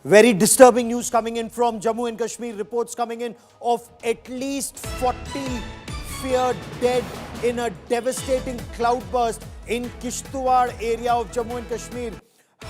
Very disturbing news coming in from Jammu and Kashmir. Reports coming in of at least 40 feared dead in a devastating cloudburst in Kishtwar area of Jammu and Kashmir.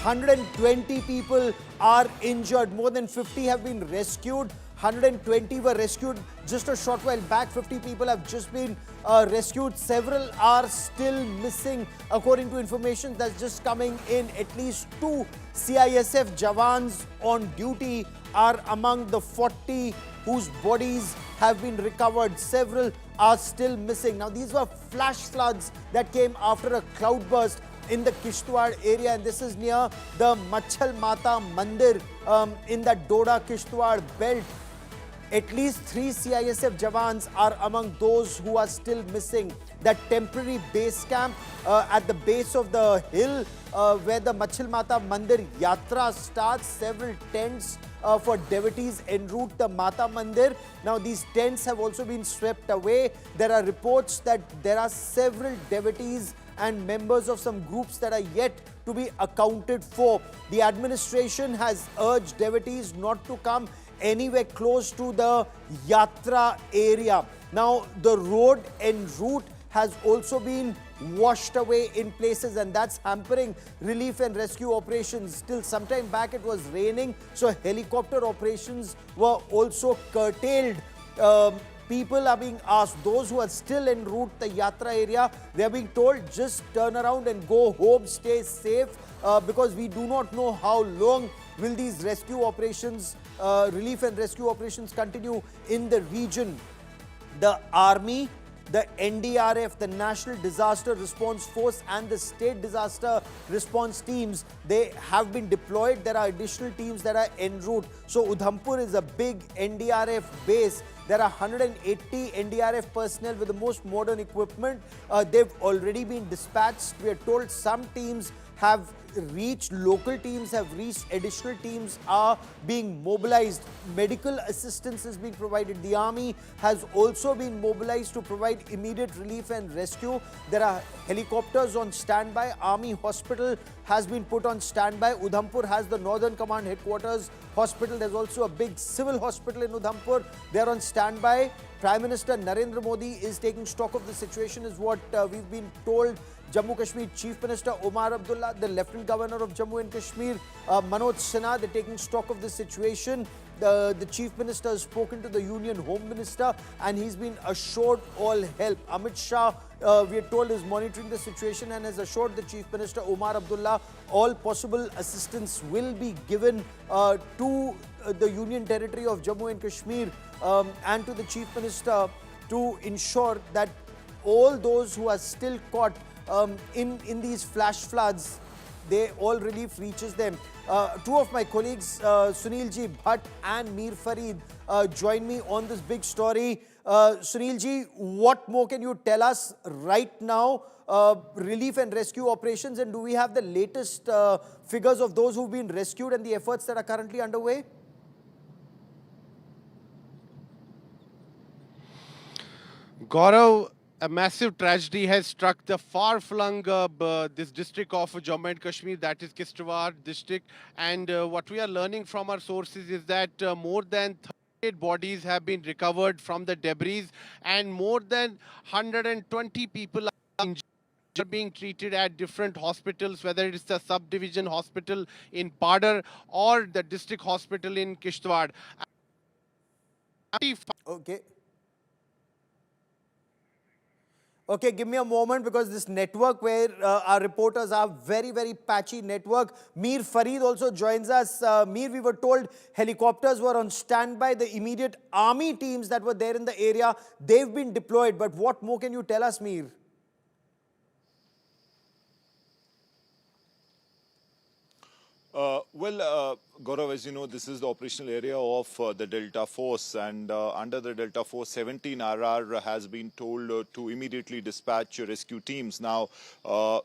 120 people are injured. More than 50 have been rescued. 120 were rescued just a short while back. 50 people have just been rescued. Several are still missing. According to information that's just coming in, at least 2 CISF jawans on duty are among the 40 whose bodies have been recovered. Several are still missing. Now, these were flash floods that came after a cloudburst in the Kishtwar area, and this is near the Machhal Mata Mandir in the Doda-Kishtwar belt. At least 3 CISF jawans are among those who are still missing. That temporary base camp at the base of the hill where the Machhal Mata Mandir yatra starts, several tents for devotees en route the Mata Mandir. Now, these tents have also been swept away. There are reports that there are several devotees and members of some groups that are yet to be accounted for. The administration has urged devotees not to come anywhere close to the yatra area. Now, the road en route has also been washed away in places, and that's hampering relief and rescue operations. Till some time back it was raining, so helicopter operations were also curtailed. People are being asked, those who are still en route the yatra area, they are being told just turn around and go home, stay safe, because we do not know how long will these rescue operations, relief and rescue operations continue in the region. The army, the NDRF, the National Disaster Response Force and the state disaster response teams, they have been deployed. There are additional teams that are en route. So Udhampur is a big NDRF base. There are 180 NDRF personnel with the most modern equipment. They've already been dispatched. We are told some teams have reached, local teams have reached, additional teams are being mobilized. Medical assistance is being provided. The army has also been mobilized to provide immediate relief and rescue. There are helicopters on standby. Army hospital has been put on standby. Udhampur has the Northern Command headquarters hospital. There's also a big civil hospital in Udhampur. They're on standby. Prime Minister Narendra Modi is taking stock of the situation, is what we've been told. Jammu Kashmir Chief Minister Omar Abdullah, the Lieutenant Governor of Jammu and Kashmir, Manoj Sinha, they're taking stock of the situation. The Chief Minister has spoken to the Union Home Minister and he's been assured all help. Amit Shah, we are told, is monitoring the situation and has assured the Chief Minister Omar Abdullah all possible assistance will be given to the Union Territory of Jammu and Kashmir and to the Chief Minister to ensure that all those who are still caught in these flash floods, all relief reaches them. Two of my colleagues, Sunilji Bhatt and Mir Farid, join me on this big story. Sunilji, what more can you tell us right now? Relief and rescue operations, and do we have the latest figures of those who've been rescued and the efforts that are currently underway? Gaurav, a massive tragedy has struck the far-flung this district of Jammu and Kashmir, that is Kishtwar district. And what we are learning from our sources is that more than 38 bodies have been recovered from the debris, and more than 120 people are injured, are being treated at different hospitals, whether it's the subdivision hospital in Padar or the district hospital in Kishtwar. Okay. Okay, give me a moment because this network where our reporters are very, very patchy network. Mir Farid also joins us. Mir, we were told helicopters were on standby. The immediate army teams that were there in the area, they've been deployed. But what more can you tell us, Mir? Gaurav, as you know, this is the operational area of the Delta Force, and under the Delta Force, 17 RR has been told to immediately dispatch rescue teams. Now,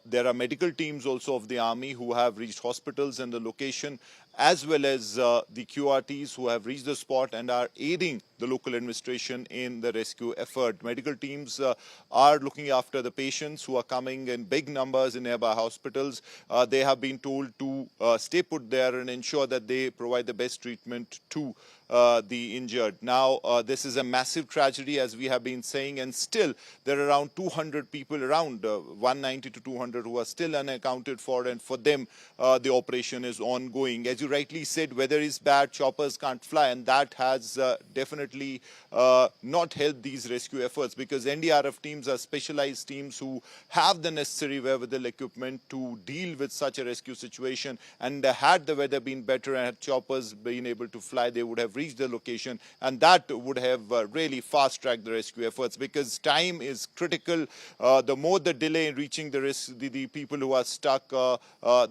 there are medical teams also of the army who have reached hospitals in the location, as well as the QRTs who have reached the spot and are aiding the local administration in the rescue effort. Medical teams are looking after the patients who are coming in big numbers in nearby hospitals. They have been told to stay put there and ensure that that they provide the best treatment to the injured. Now, this is a massive tragedy, as we have been saying, and still there are around 200 people, around 190 to 200, who are still unaccounted for, and for them, the operation is ongoing. As you rightly said, weather is bad, choppers can't fly, and that has definitely not helped these rescue efforts, because NDRF teams are specialized teams who have the necessary wherewithal equipment to deal with such a rescue situation, and had the weather been better and had choppers been able to fly, they would have reached the location, and that would have really fast-tracked the rescue efforts, because time is critical. The more the delay in reaching the people who are stuck,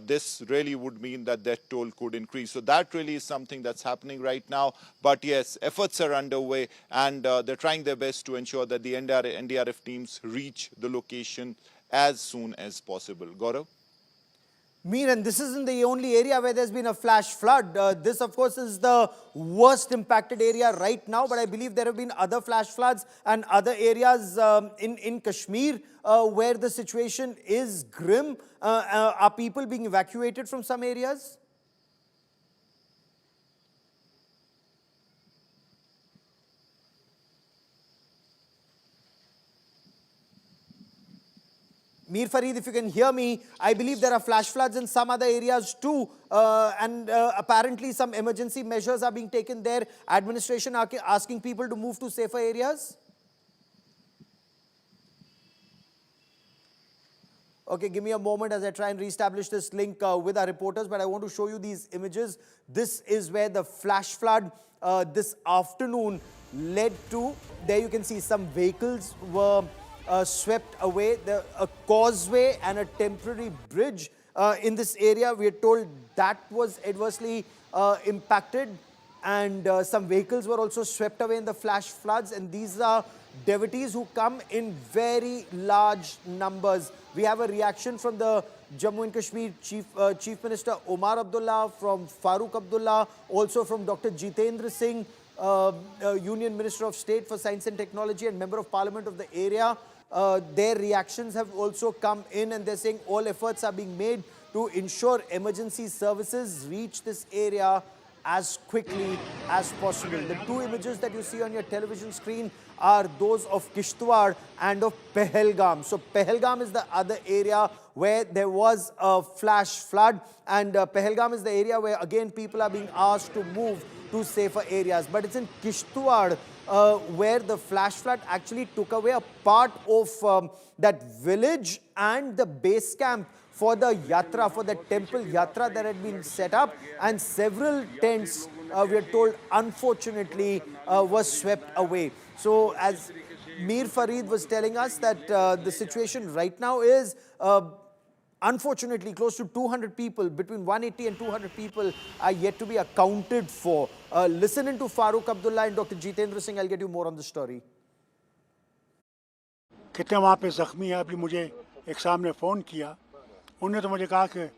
this really would mean that their toll could increase. So that really is something that's happening right now. But yes, efforts are underway, and they're trying their best to ensure that the NDRF teams reach the location as soon as possible. Gaurav? Mir, and this isn't the only area where there's been a flash flood. This, of course, is the worst impacted area right now, but I believe there have been other flash floods and other areas in Kashmir where the situation is grim. Are people being evacuated from some areas? Mir Farid, if you can hear me, I believe there are flash floods in some other areas too, and apparently some emergency measures are being taken there. Administration asking people to move to safer areas. Okay, give me a moment as I try and reestablish this link with our reporters, but I want to show you these images. This is where the flash flood this afternoon led to. There you can see some vehicles were swept away. A causeway and a temporary bridge in this area, we are told, that was adversely impacted, and some vehicles were also swept away in the flash floods, and these are devotees who come in very large numbers. We have a reaction from the Jammu and Kashmir Chief Minister Omar Abdullah, from Farooq Abdullah, also from Dr. Jitendra Singh, Union Minister of State for Science and Technology and Member of Parliament of the area. Their reactions have also come in, and they're saying all efforts are being made to ensure emergency services reach this area as quickly as possible. The two images that you see on your television screen are those of Kishtwar and of Pahalgam. So Pahalgam is the other area where there was a flash flood, and Pahalgam is the area where again people are being asked to move to safer areas. But it's in Kishtwar where the flash flood actually took away a part of that village and the base camp for the yatra, for the temple yatra that had been set up, and several tents, we are told, unfortunately were swept away. So as Mir Farid was telling us, that the situation right now is unfortunately close to 200 people, between 180 and 200 people are yet to be accounted for. Listen into Farooq Abdullah and Dr. Jitendra Singh. I'll get you more on the story. कितने वहाँ पे ज़ख्मी हैं? अभी मुझे एक साहब ने फ़ोन किया, उन्होंने तो मुझे कहा कि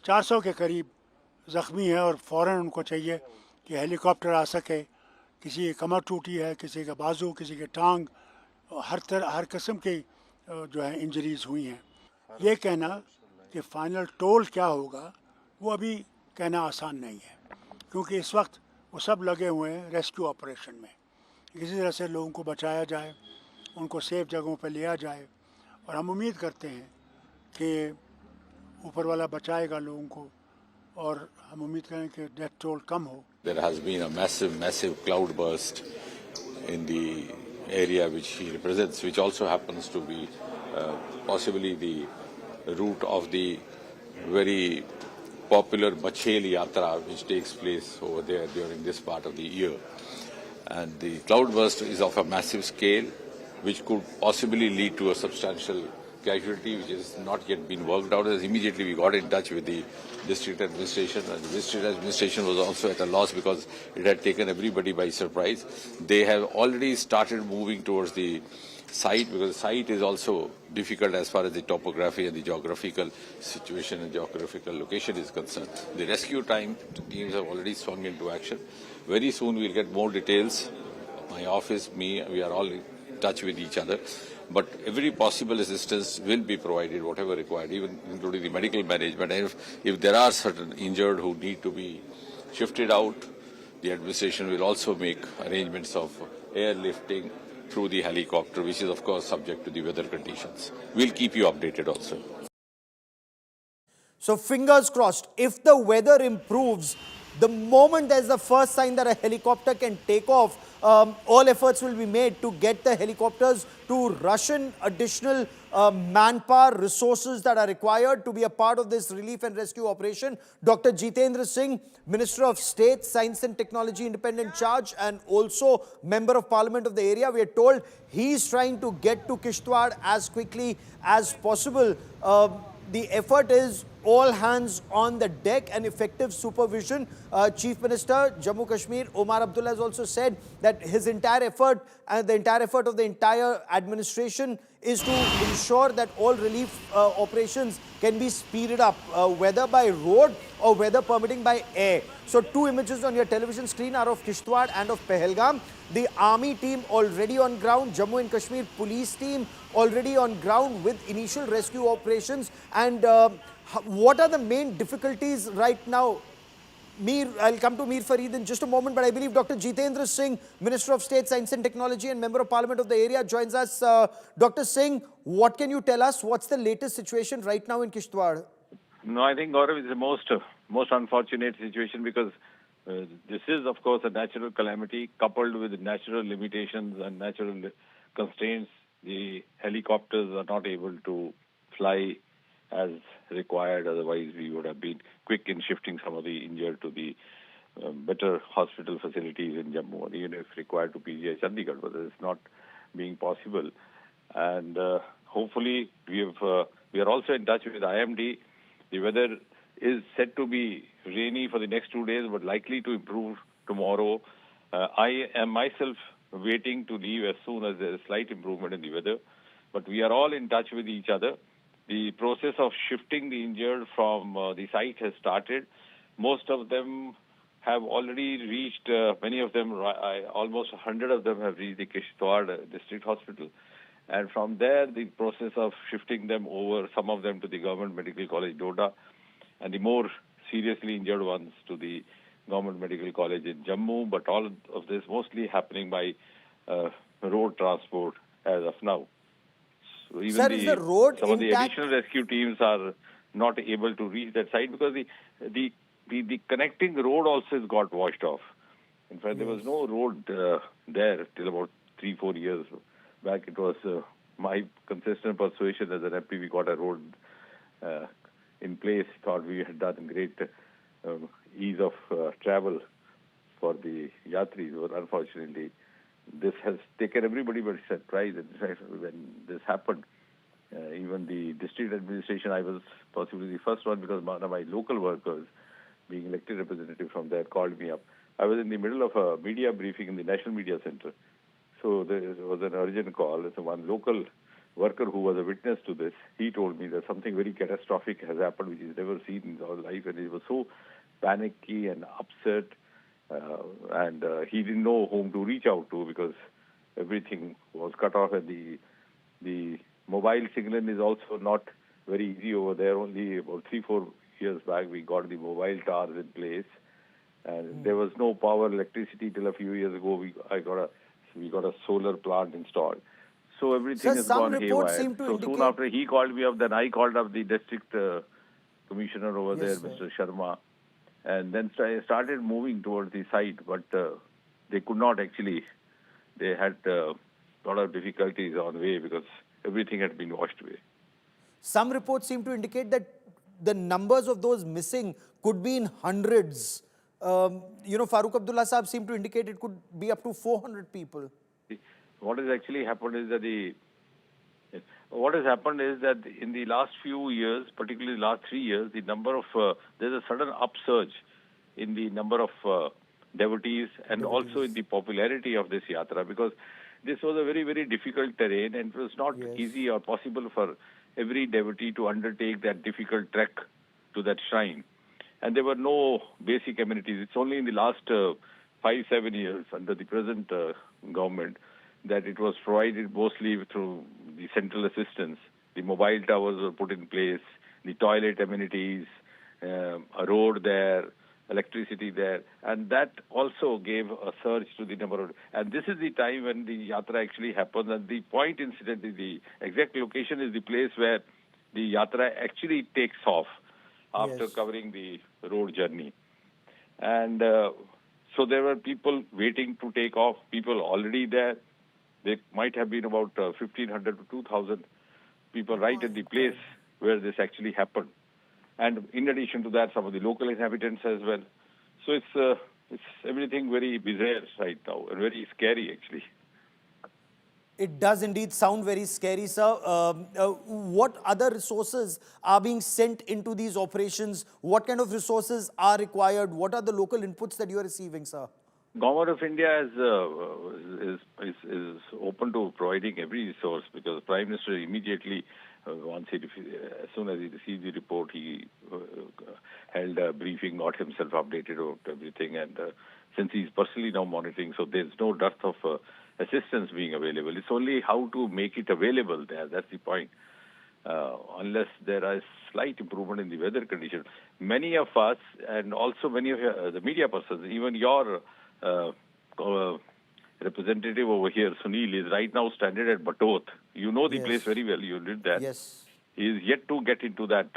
400 के करीब ज़ख्मी हैं और फ़ौरन उनको चाहिए कि हेलीकॉप्टर आ सके। किसी की कमर टूटी है, किसी का बाजू, किसी की टांग, हर किस्म की जो है इंजरीज हुई हैं। ये कहना कि फ़ाइनल टोल क्या होगा वो अभी कहना आसान नहीं है, क्योंकि इस वक्त वो सब लगे हुए हैं रेस्क्यू ऑपरेशन में। किसी तरह से लोगों को बचाया जाए, उनको सेफ जगहों पर लिया जाए, और हम उम्मीद करते हैं कि ऊपर वाला बचाएगा लोगों को, और हम उम्मीद करें कि डेथ टोल कम हो। There has been a massive cloudburst in the area which he represents, which also happens to be possibly the route of the very popular Machhal Yatra, which takes place over there during this part of the year. And the cloudburst is of a massive scale, which could possibly lead to a substantial casualty, which has not yet been worked out. As immediately we got in touch with the district administration, and the district administration was also at a loss because it had taken everybody by surprise. They have already started moving towards the site, because the site is also difficult as far as the topography and the geographical situation and geographical location is concerned. The rescue teams have already swung into action. Very soon we'll get more details. My office, me, we are all in touch with each other. But every possible assistance will be provided, whatever required, even including the medical management. And if there are certain injured who need to be shifted out. The administration will also make arrangements of airlifting through the helicopter, which is of course subject to the weather conditions. We'll keep you updated also. So fingers crossed, if the weather improves, the moment there's the first sign that a helicopter can take off, all efforts will be made to get the helicopters to rush in additional manpower, resources that are required to be a part of this relief and rescue operation. Dr. Jitendra Singh, Minister of State, Science and Technology Independent Charge, and also Member of Parliament of the area, we are told he's trying to get to Kishtwar as quickly as possible. The effort is all hands on the deck and effective supervision. Chief Minister Jammu Kashmir Omar Abdullah has also said that his entire effort and the entire effort of the entire administration is to ensure that all relief operations can be speeded up, whether by road or whether permitting by air. So two images on your television screen are of Kishtwar and of Pahalgam. The army team already on ground, Jammu and Kashmir police team already on ground with initial rescue operations. And what are the main difficulties right now? Mir, I'll come to Mir Fareed in just a moment, but I believe Dr. Jitendra Singh, Minister of State, Science and Technology and Member of Parliament of the area, joins us. Dr. Singh, what can you tell us? What's the latest situation right now in Kishtwar? No, I think, Gaurav, is the most unfortunate situation because this is, of course, a natural calamity coupled with natural limitations and natural constraints. The helicopters are not able to fly as required. Otherwise, we would have been quick in shifting some of the injured to the better hospital facilities in Jammu, or even if required to PGI Chandigarh, but it's not being possible. And hopefully, we are also in touch with IMD. The weather is said to be rainy for the next 2 days, but likely to improve tomorrow. I am myself waiting to leave as soon as there is slight improvement in the weather. But we are all in touch with each other. The process of shifting the injured from the site has started. Most of them have already reached, many of them, almost 100 of them have reached the Kishtwar district hospital. And from there, the process of shifting them over, some of them to the Government Medical College, Doda, and the more seriously injured ones to the Government Medical College in Jammu. But all of this mostly happening by road transport as of now. So even Sir, is the road some of the intact? additional rescue teams are not able to reach that site because the connecting road also has got washed off. In fact, there was no road there till about 3-4 years back. It was my consistent persuasion as an MP, we got a road in place. Thought we had done great ease of travel for the yatris, but unfortunately, this has taken everybody by surprise. When this happened, even the district administration, I was possibly the first one because one of my local workers, being elected representative from there, called me up. I was in the middle of a media briefing in the National Media Center. So there was an urgent call. So one local worker who was a witness to this, he told me that something very catastrophic has happened, which he's never seen in his life, and he was so panicky and upset. And he didn't know whom to reach out to because everything was cut off, and the mobile signal is also not very easy over there. Only about 3-4 years back we got the mobile towers in place, and there was no power, electricity till a few years ago. We got a solar plant installed. So everything Sir, has some gone reports haywire. seem to So soon indicate- after he called me up, then I called up the district commissioner over Yes, there, sir. Mr. Sharma. And then started moving towards the site, but they could not actually. They had a lot of difficulties on the way because everything had been washed away. Some reports seem to indicate that the numbers of those missing could be in hundreds. Farooq Abdullah Saab seemed to indicate it could be up to 400 people. What has actually happened is that in the last few years, particularly last 3 years, the number of there's a sudden upsurge in the number of devotees and also in the popularity of this yatra, because this was a very, very difficult terrain and it was not easy or possible for every devotee to undertake that difficult trek to that shrine. And there were no basic amenities. It's only in the last 5-7 years under the present government that it was provided mostly through the central assistance. The mobile towers were put in place, the toilet amenities, a road there, electricity there, and that also gave a surge to the number of. And this is the time when the yatra actually happens. And the point, incidentally, the exact location is the place where the yatra actually takes off after Yes. covering the road journey. And so there were people waiting to take off, people already there. There might have been about 1,500 to 2,000 people right at the place where this actually happened. And in addition to that, some of the local inhabitants as well. So it's everything very bizarre right now and very scary, actually. It does indeed sound very scary, sir. What other resources are being sent into these operations? What kind of resources are required? What are the local inputs that you are receiving, sir? Government of India is open to providing every resource, because Prime Minister immediately, as soon as he received the report, he held a briefing, got himself updated about everything, and since he's personally now monitoring, so there's no dearth of assistance being available. It's only how to make it available there. That's the point. Unless there is slight improvement in the weather conditions, many of us, and also many of the media persons, even your representative over here, Sunil, is right now stranded at Batot. You know the Yes. place very well. You did that. Yes. He is yet to get into that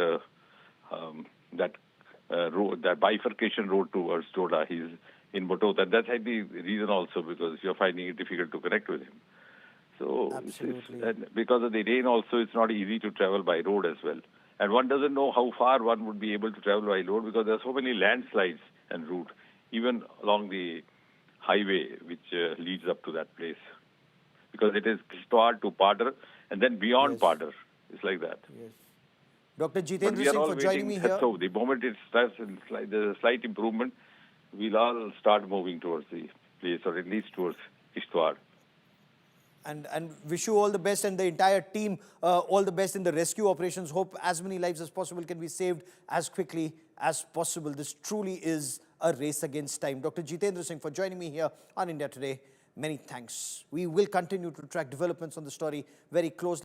road, that bifurcation road towards Doda. He's in Batot, and that's the reason also, because you're finding it difficult to connect with him. So Absolutely. and because of the rain also, it's not easy to travel by road as well. And one doesn't know how far one would be able to travel by road, because there are so many landslides en route, even along the highway which leads up to that place. Because it is Kishtwar to Padar, and then beyond Yes. Padar. It's like that. Yes. Dr. But Jitendra we are Singh all for joining waiting. me here. So the moment it starts, there's a slight improvement, we'll all start moving towards the place, or at least towards Kishtwar. And wish you all the best, and the entire team all the best in the rescue operations. Hope as many lives as possible can be saved as quickly as possible. This truly is a race against time. Dr. Jitendra Singh for joining me here on India Today. Many thanks. We will continue to track developments on the story very closely.